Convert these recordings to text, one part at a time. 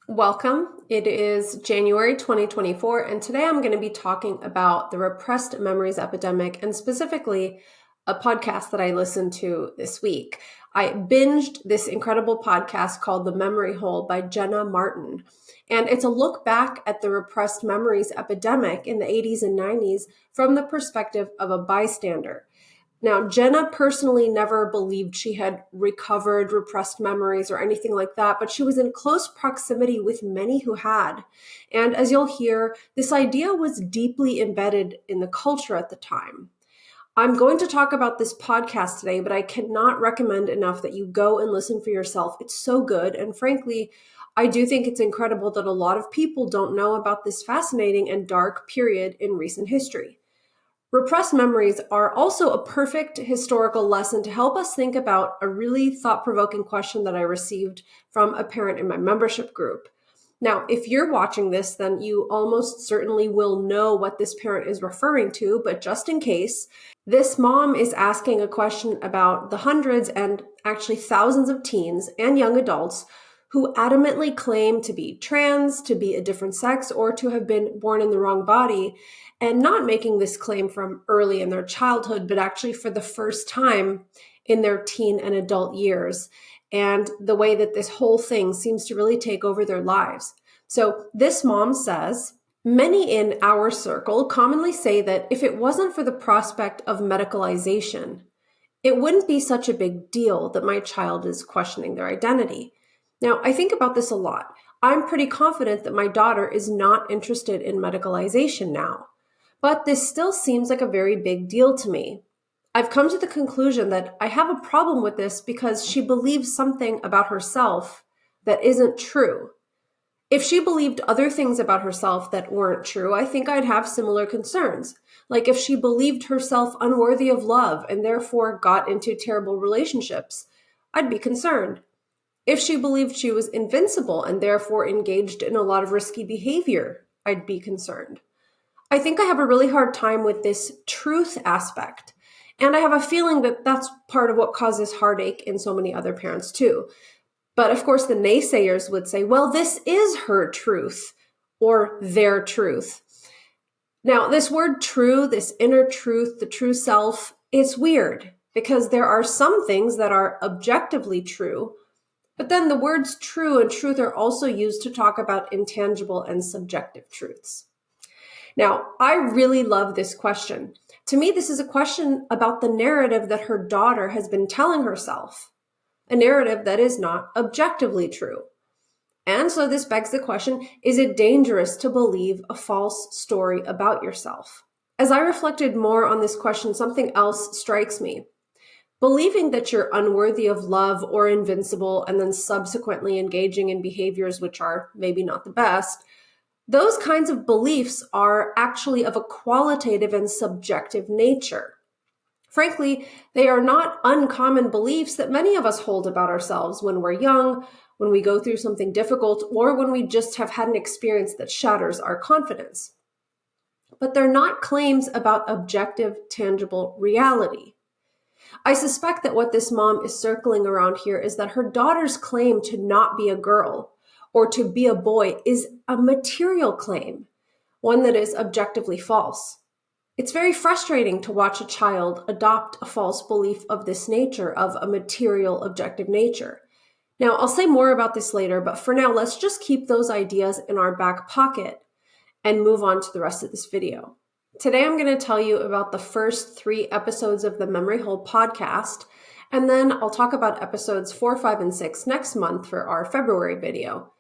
Welcome. It is January 2024, and today I'm going to be talking about the repressed memories epidemic and specifically a podcast that I listened to this week. I binged this incredible podcast called The Memory Hole by Jena Martin, and it's a look back at the repressed memories epidemic in the 80s and 90s from the perspective of a bystander. Now, Jena personally never believed she had recovered repressed memories or anything like that, but she was in close proximity with many who had. And as you'll hear, this idea was deeply embedded in the culture at the time. I'm going to talk about this podcast today, but I cannot recommend enough that you go and listen for yourself. It's so good. And frankly, I do think it's incredible that a lot of people don't know about this fascinating and dark period in recent history. Repressed memories are also a perfect historical lesson to help us think about a really thought-provoking question that I received from a parent in my membership group. Now, if you're watching this, then you almost certainly will know what this parent is referring to, but just in case, this mom is asking a question about the hundreds and actually thousands of teens and young adults who adamantly claim to be trans, to be a different sex, or to have been born in the wrong body, and not making this claim from early in their childhood, but actually for the first time in their teen and adult years, and the way that this whole thing seems to really take over their lives. So this mom says, many in our circle commonly say that if it wasn't for the prospect of medicalization, it wouldn't be such a big deal that my child is questioning their identity. Now, I think about this a lot. I'm pretty confident that my daughter is not interested in medicalization now, but this still seems like a very big deal to me. I've come to the conclusion that I have a problem with this because she believes something about herself that isn't true. If she believed other things about herself that weren't true, I think I'd have similar concerns. Like if she believed herself unworthy of love and therefore got into terrible relationships, I'd be concerned. If she believed she was invincible and therefore engaged in a lot of risky behavior, I'd be concerned. I think I have a really hard time with this truth aspect. And I have a feeling that that's part of what causes heartache in so many other parents too. But of course, the naysayers would say, well, this is her truth or their truth. Now, this word true, this inner truth, the true self, it's weird because there are some things that are objectively true, but then the words true and truth are also used to talk about intangible and subjective truths. Now, I really love this question. To me, this is a question about the narrative that her daughter has been telling herself, a narrative that is not objectively true. And so this begs the question, is it dangerous to believe a false story about yourself? As I reflected more on this question, something else strikes me. Believing that you're unworthy of love or invincible and then subsequently engaging in behaviors which are maybe not the best, those kinds of beliefs are actually of a qualitative and subjective nature. Frankly, they are not uncommon beliefs that many of us hold about ourselves when we're young, when we go through something difficult, or when we just have had an experience that shatters our confidence. But they're not claims about objective, tangible reality. I suspect that what this mom is circling around here is that her daughter's claim to not be a girl or to be a boy is a material claim, one that is objectively false. It's very frustrating to watch a child adopt a false belief of this nature, of a material, objective nature. Now, I'll say more about this later, but for now, let's just keep those ideas in our back pocket and move on to the rest of this video. Today, I'm going to tell you about the first 3 episodes of the Memory Hole podcast, and then I'll talk about episodes 4, 5, and 6 next month for our February video.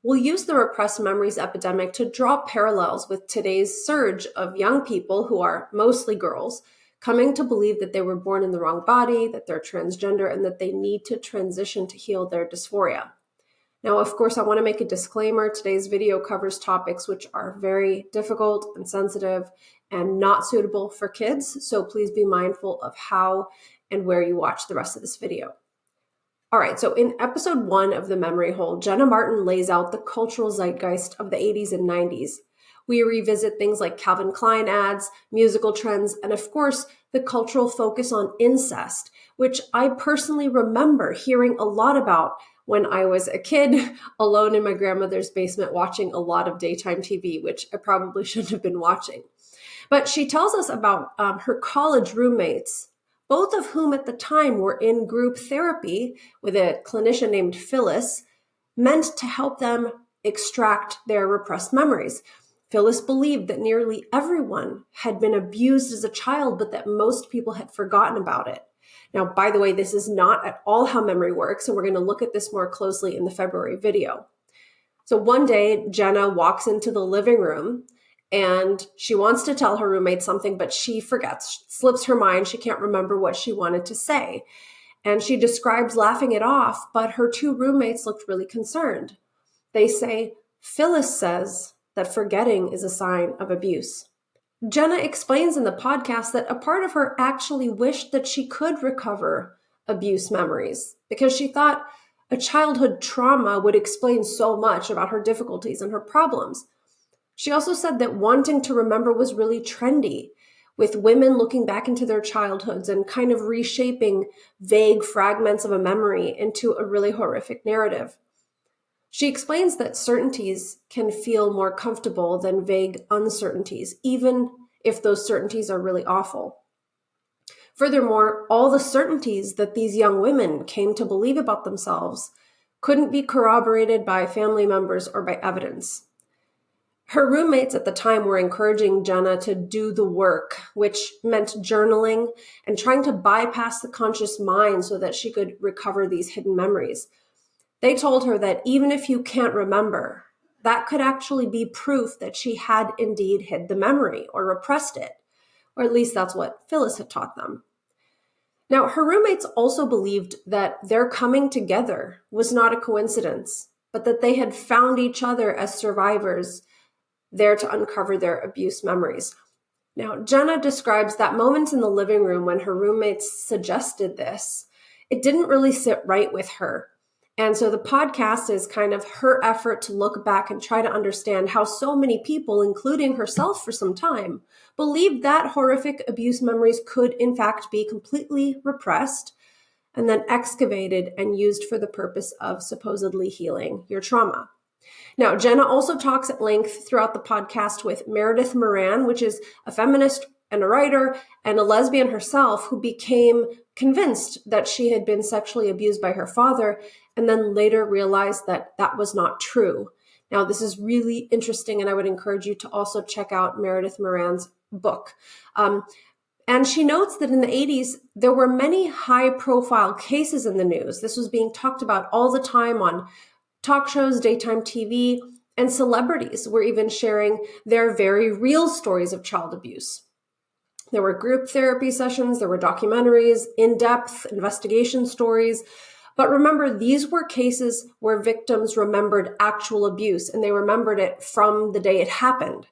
We'll use the repressed memories epidemic to draw parallels with today's surge of young people who are mostly girls coming to believe that they were born in the wrong body, that they're transgender, and that they need to transition to heal their dysphoria. Now, of course, I want to make a disclaimer. Today's video covers topics which are very difficult and sensitive and not suitable for kids, so please be mindful of how and where you watch the rest of this video. All right, so in episode 1 of The Memory Hole, Jena Martin lays out the cultural zeitgeist of the 80s and 90s. We revisit things like Calvin Klein ads, musical trends, and of course, the cultural focus on incest, which I personally remember hearing a lot about when I was a kid alone in my grandmother's basement watching a lot of daytime TV, which I probably shouldn't have been watching. But she tells us about her college roommates, both of whom at the time were in group therapy with a clinician named Phyllis, meant to help them extract their repressed memories. Phyllis believed that nearly everyone had been abused as a child, but that most people had forgotten about it. Now, by the way, this is not at all how memory works, and we're going to look at this more closely in the February video. So one day, Jena walks into the living room and she wants to tell her roommate something, but she forgets, slips her mind. She can't remember what she wanted to say. And she describes laughing it off, but her two roommates looked really concerned. They say, Phyllis says that forgetting is a sign of abuse. Jena explains in the podcast that a part of her actually wished that she could recover abuse memories because she thought a childhood trauma would explain so much about her difficulties and her problems. She also said that wanting to remember was really trendy, with women looking back into their childhoods and kind of reshaping vague fragments of a memory into a really horrific narrative. She explains that certainties can feel more comfortable than vague uncertainties, even if those certainties are really awful. Furthermore, all the certainties that these young women came to believe about themselves couldn't be corroborated by family members or by evidence. Her roommates at the time were encouraging Jena to do the work, which meant journaling and trying to bypass the conscious mind so that she could recover these hidden memories. They told her that even if you can't remember, that could actually be proof that she had indeed hid the memory or repressed it, or at least that's what Phyllis had taught them. Now, her roommates also believed that their coming together was not a coincidence, but that they had found each other as survivors there to uncover their abuse memories. Now, Jena describes that moment in the living room when her roommates suggested this. It didn't really sit right with her. And so the podcast is kind of her effort to look back and try to understand how so many people, including herself for some time, believed that horrific abuse memories could in fact be completely repressed and then excavated and used for the purpose of supposedly healing your trauma. Now, Jena also talks at length throughout the podcast with Meredith Moran, which is a feminist and a writer and a lesbian herself who became convinced that she had been sexually abused by her father and then later realized that that was not true. Now, this is really interesting, and I would encourage you to also check out Meredith Moran's book. And she notes that in the 80s, there were many high-profile cases in the news. This was being talked about all the time on talk shows, daytime TV, and celebrities were even sharing their very real stories of child abuse. There were group therapy sessions, there were documentaries, in-depth investigation stories. But remember, these were cases where victims remembered actual abuse, and they remembered it from the day it happened.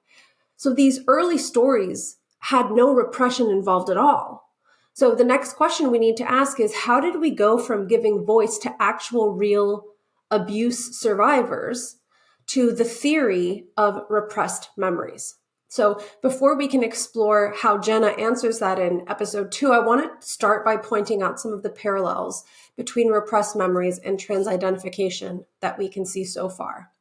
So these early stories had no repression involved at all. So the next question we need to ask is, how did we go from giving voice to actual real abuse survivors to the theory of repressed memories? So before we can explore how Jena answers that in episode 2, I want to start by pointing out some of the parallels between repressed memories and transidentification that we can see so far.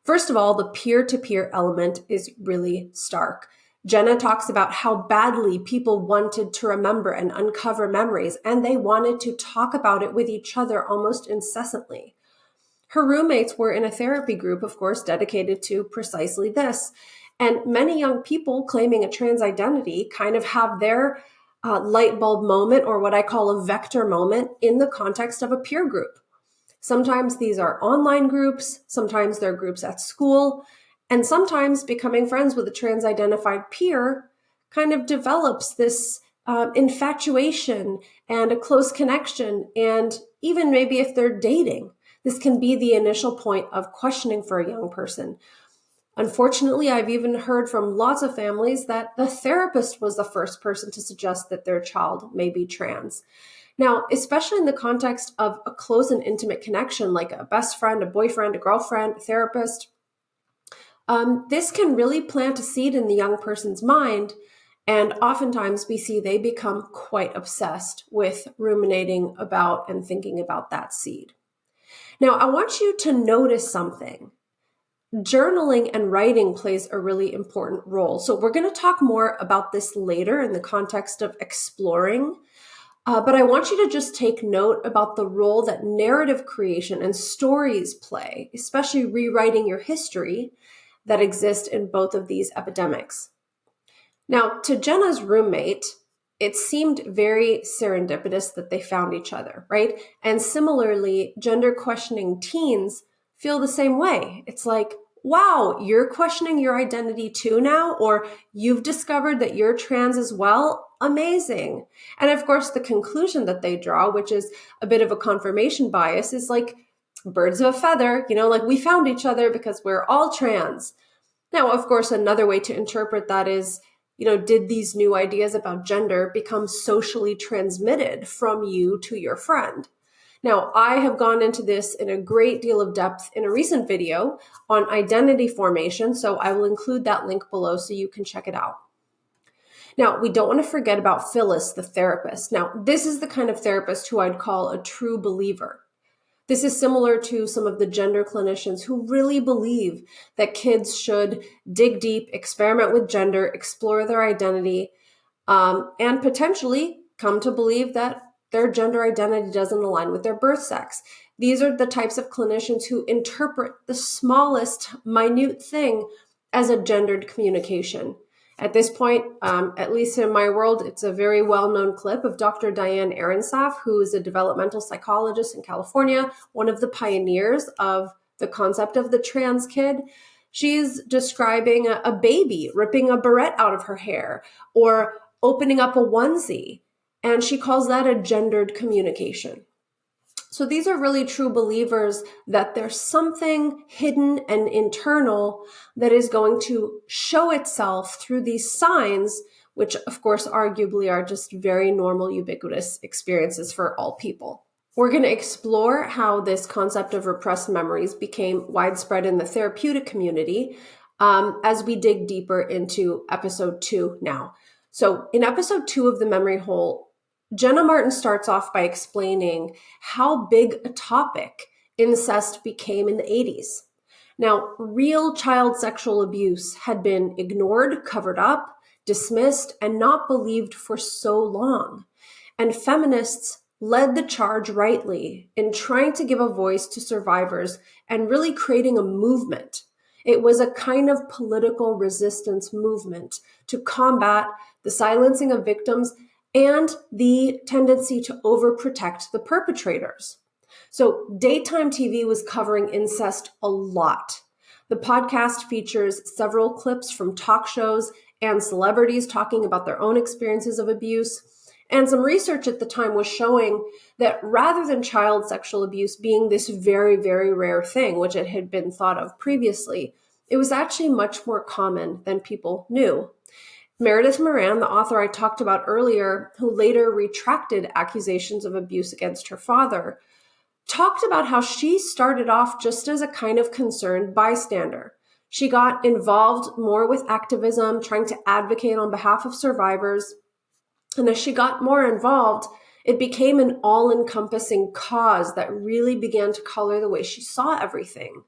First of all, the peer-to-peer element is really stark. Jena talks about how badly people wanted to remember and uncover memories, and they wanted to talk about it with each other almost incessantly. Her roommates were in a therapy group, of course, dedicated to precisely this. And many young people claiming a trans identity kind of have their light bulb moment, or what I call a vector moment, in the context of a peer group. Sometimes these are online groups, sometimes they're groups at school, and sometimes becoming friends with a trans-identified peer kind of develops this infatuation and a close connection, and even maybe if they're dating, this can be the initial point of questioning for a young person. Unfortunately, I've even heard from lots of families that the therapist was the first person to suggest that their child may be trans. Now, especially in the context of a close and intimate connection, like a best friend, a boyfriend, a girlfriend, a therapist, this can really plant a seed in the young person's mind. And oftentimes we see they become quite obsessed with ruminating about and thinking about that seed. Now, I want you to notice something. Journaling and writing plays a really important role. So we're going to talk more about this later in the context of exploring. But I want you to just take note about the role that narrative creation and stories play, especially rewriting your history that exist in both of these epidemics. Now, to Jena's roommate, it seemed very serendipitous that they found each other, right? And similarly, gender questioning teens feel the same way. It's like, wow, you're questioning your identity too now, or you've discovered that you're trans as well. Amazing. And of course, the conclusion that they draw, which is a bit of a confirmation bias, is like birds of a feather, like we found each other because we're all trans. Now, of course, another way to interpret that is, did these new ideas about gender become socially transmitted from you to your friend? Now, I have gone into this in a great deal of depth in a recent video on identity formation, so I will include that link below so you can check it out. Now, we don't want to forget about Phyllis, the therapist. Now, this is the kind of therapist who I'd call a true believer. This is similar to some of the gender clinicians who really believe that kids should dig deep, experiment with gender, explore their identity, and potentially come to believe that their gender identity doesn't align with their birth sex. These are the types of clinicians who interpret the smallest, minute thing as a gendered communication. At this point, at least in my world, it's a very well-known clip of Dr. Diane Arensaf, who is a developmental psychologist in California, one of the pioneers of the concept of the trans kid. She's describing a baby ripping a barrette out of her hair or opening up a onesie, and she calls that a gendered communication. So these are really true believers that there's something hidden and internal that is going to show itself through these signs, which of course arguably are just very normal, ubiquitous experiences for all people. We're going to explore how this concept of repressed memories became widespread in the therapeutic community as we dig deeper into episode 2 now. So in episode 2 of The Memory Hole, Jena Martin starts off by explaining how big a topic incest became in the 80s. Now, real child sexual abuse had been ignored, covered up, dismissed, and not believed for so long. And feminists led the charge rightly in trying to give a voice to survivors and really creating a movement. It was a kind of political resistance movement to combat the silencing of victims and the tendency to overprotect the perpetrators. So daytime TV was covering incest a lot. The podcast features several clips from talk shows and celebrities talking about their own experiences of abuse. And some research at the time was showing that rather than child sexual abuse being this very, very rare thing, which it had been thought of previously, it was actually much more common than people knew. Meredith Moran, the author I talked about earlier, who later retracted accusations of abuse against her father, talked about how she started off just as a kind of concerned bystander. She got involved more with activism, trying to advocate on behalf of survivors. And as she got more involved, it became an all-encompassing cause that really began to color the way she saw everything.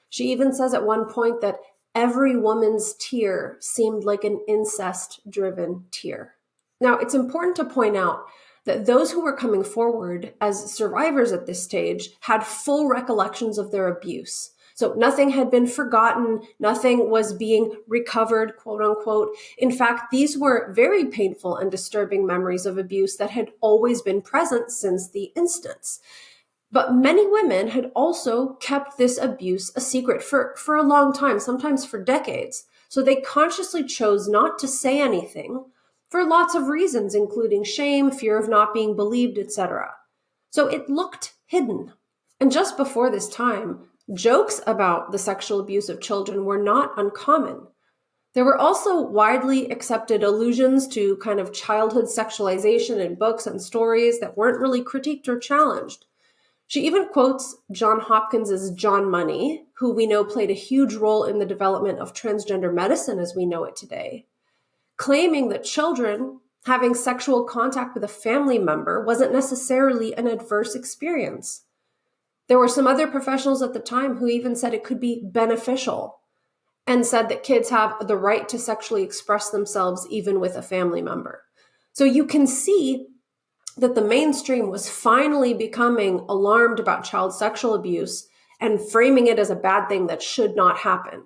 She even says at one point that every woman's tear seemed like an incest-driven tear. Now, it's important to point out that those who were coming forward as survivors at this stage had full recollections of their abuse. So nothing had been forgotten, nothing was being recovered, quote unquote. In fact, these were very painful and disturbing memories of abuse that had always been present since the instance. But many women had also kept this abuse a secret for a long time, sometimes for decades. So they consciously chose not to say anything for lots of reasons, including shame, fear of not being believed, etc. So it looked hidden. And just before this time, jokes about the sexual abuse of children were not uncommon. There were also widely accepted allusions to kind of childhood sexualization in books and stories that weren't really critiqued or challenged. She even quotes John Hopkins's John Money, who we know played a huge role in the development of transgender medicine as we know it today, claiming that children having sexual contact with a family member wasn't necessarily an adverse experience. There were some other professionals at the time who even said it could be beneficial and said that kids have the right to sexually express themselves even with a family member. So you can see that the mainstream was finally becoming alarmed about child sexual abuse and framing it as a bad thing that should not happen.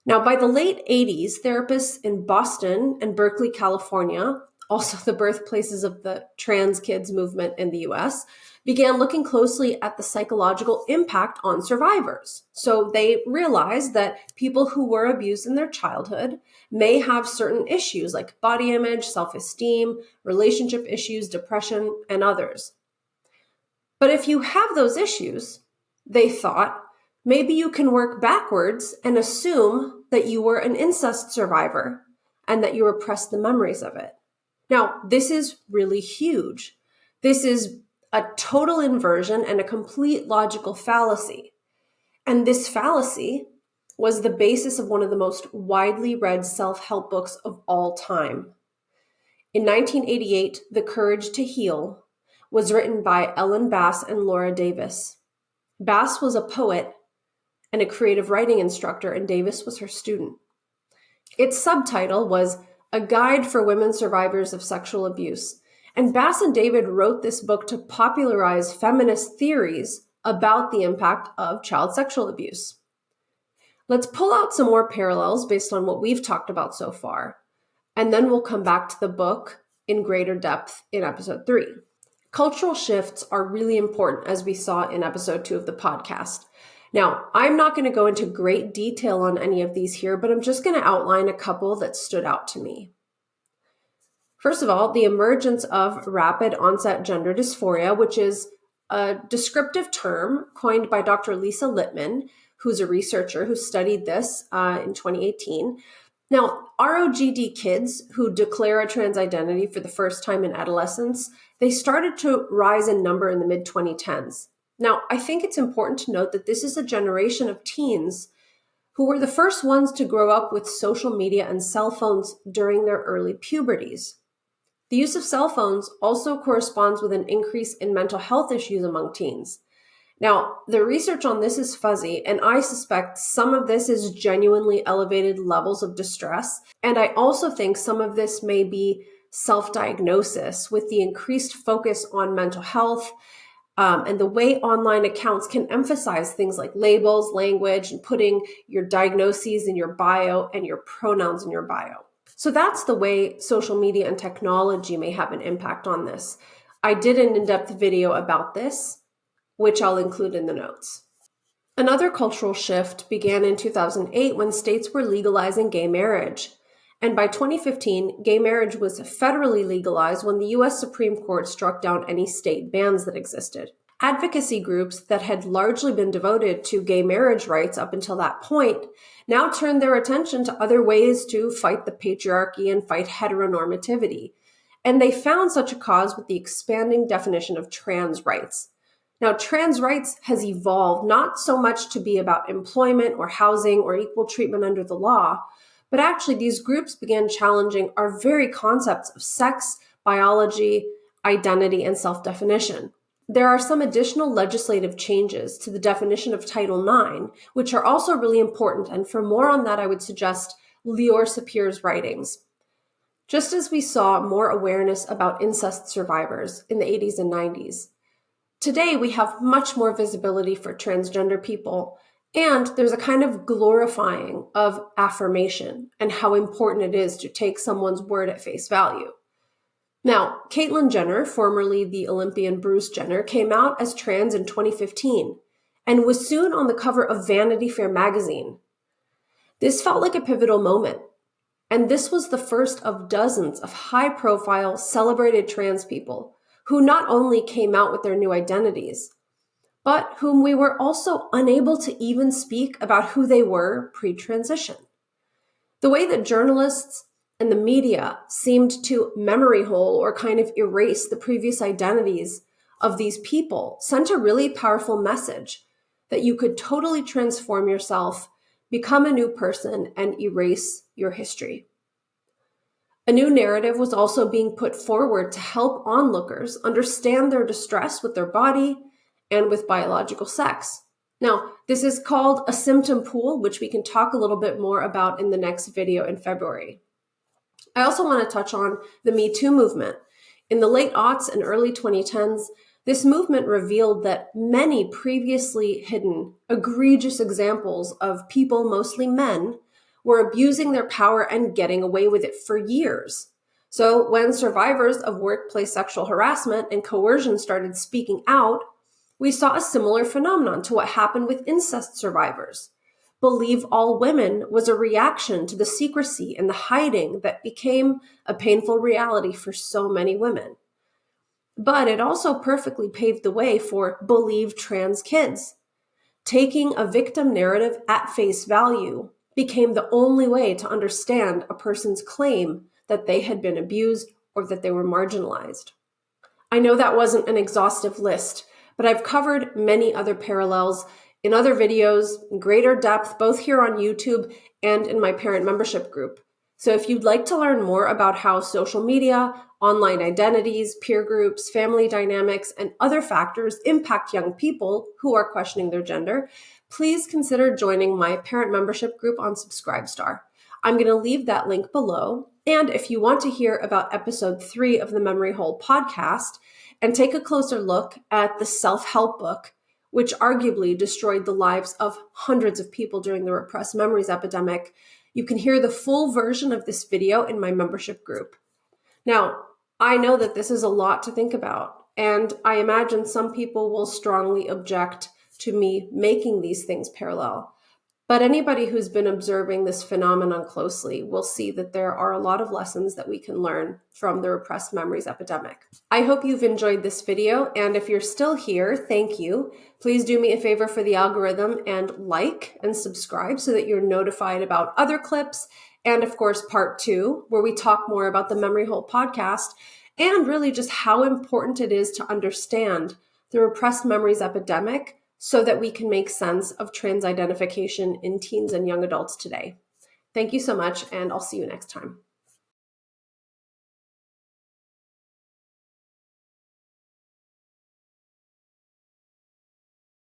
Now, by the late 80s, therapists in Boston and Berkeley, California, also the birthplaces of the trans kids movement in the US, began looking closely at the psychological impact on survivors. So they realized that people who were abused in their childhood may have certain issues like body image, self-esteem, relationship issues, depression, and others. But if you have those issues, they thought, maybe you can work backwards and assume that you were an incest survivor and that you repressed the memories of it. Now, this is really huge. This is a total inversion and a complete logical fallacy. And this fallacy was the basis of one of the most widely read self-help books of all time. In 1988, The Courage to Heal was written by Ellen Bass and Laura Davis. Bass was a poet and a creative writing instructor, and Davis was her student. Its subtitle was A Guide for Women Survivors of Sexual Abuse. And Bass and David wrote this book to popularize feminist theories about the impact of child sexual abuse. Let's pull out some more parallels based on what we've talked about so far, and then we'll come back to the book in greater depth in episode 3. Cultural shifts are really important, as we saw in episode 2 of the podcast. Now, I'm not going to go into great detail on any of these here, but I'm just going to outline a couple that stood out to me. First of all, the emergence of rapid onset gender dysphoria, which is a descriptive term coined by Dr. Lisa Littman, who's a researcher who studied this in 2018. Now, ROGD kids who declare a trans identity for the first time in adolescence, they started to rise in number in the mid-2010s. Now, I think it's important to note that this is a generation of teens who were the first ones to grow up with social media and cell phones during their early puberties. The use of cell phones also corresponds with an increase in mental health issues among teens. Now, the research on this is fuzzy, and I suspect some of this is genuinely elevated levels of distress. And I also think some of this may be self-diagnosis with the increased focus on mental health and the way online accounts can emphasize things like labels, language, and putting your diagnoses in your bio and your pronouns in your bio. So that's the way social media and technology may have an impact on this. I did an in-depth video about this, which I'll include in the notes. Another cultural shift began in 2008 when states were legalizing gay marriage. And by 2015, gay marriage was federally legalized when the US Supreme Court struck down any state bans that existed. Advocacy groups that had largely been devoted to gay marriage rights up until that point now turned their attention to other ways to fight the patriarchy and fight heteronormativity. And they found such a cause with the expanding definition of trans rights. Now, trans rights has evolved not so much to be about employment or housing or equal treatment under the law, but actually these groups began challenging our very concepts of sex, biology, identity, and self-definition. There are some additional legislative changes to the definition of Title IX, which are also really important, and for more on that, I would suggest Leor Sapir's writings. Just as we saw more awareness about incest survivors in the 80s and 90s, today we have much more visibility for transgender people, and there's a kind of glorifying of affirmation and how important it is to take someone's word at face value. Now, Caitlyn Jenner, formerly the Olympian Bruce Jenner, came out as trans in 2015 and was soon on the cover of Vanity Fair magazine. This felt like a pivotal moment, and this was the first of dozens of high-profile, celebrated trans people who not only came out with their new identities, but whom we were also unable to even speak about who they were pre-transition. The way that journalists and the media seemed to memory hole or kind of erase the previous identities of these people sent a really powerful message that you could totally transform yourself, become a new person, and erase your history. A new narrative was also being put forward to help onlookers understand their distress with their body and with biological sex. Now, this is called a symptom pool, which we can talk a little bit more about in the next video in February. I also want to touch on the Me Too movement. In the late aughts and early 2010s, this movement revealed that many previously hidden, egregious examples of people, mostly men, were abusing their power and getting away with it for years. So when survivors of workplace sexual harassment and coercion started speaking out, we saw a similar phenomenon to what happened with incest survivors. Believe All Women was a reaction to the secrecy and the hiding that became a painful reality for so many women. But it also perfectly paved the way for Believe Trans Kids. Taking a victim narrative at face value became the only way to understand a person's claim that they had been abused or that they were marginalized. I know that wasn't an exhaustive list, but I've covered many other parallels in other videos in greater depth, both here on YouTube and in my parent membership group. So if you'd like to learn more about how social media, online identities, peer groups, family dynamics, and other factors impact young people who are questioning their gender, please consider joining my parent membership group on Subscribestar. I'm going to leave that link below. And if you want to hear about episode 3 of the Memory Hole podcast and take a closer look at the self-help book, which arguably destroyed the lives of hundreds of people during the repressed memories epidemic, you can hear the full version of this video in my membership group. Now, I know that this is a lot to think about, and I imagine some people will strongly object to me making these things parallel. But anybody who's been observing this phenomenon closely will see that there are a lot of lessons that we can learn from the repressed memories epidemic. I hope you've enjoyed this video, and if you're still here, thank you. Please do me a favor for the algorithm and like and subscribe so that you're notified about other clips, and of course, part 2, where we talk more about the Memory Hole podcast and really just how important it is to understand the repressed memories epidemic so that we can make sense of trans identification in teens and young adults today. Thank you so much, and I'll see you next time.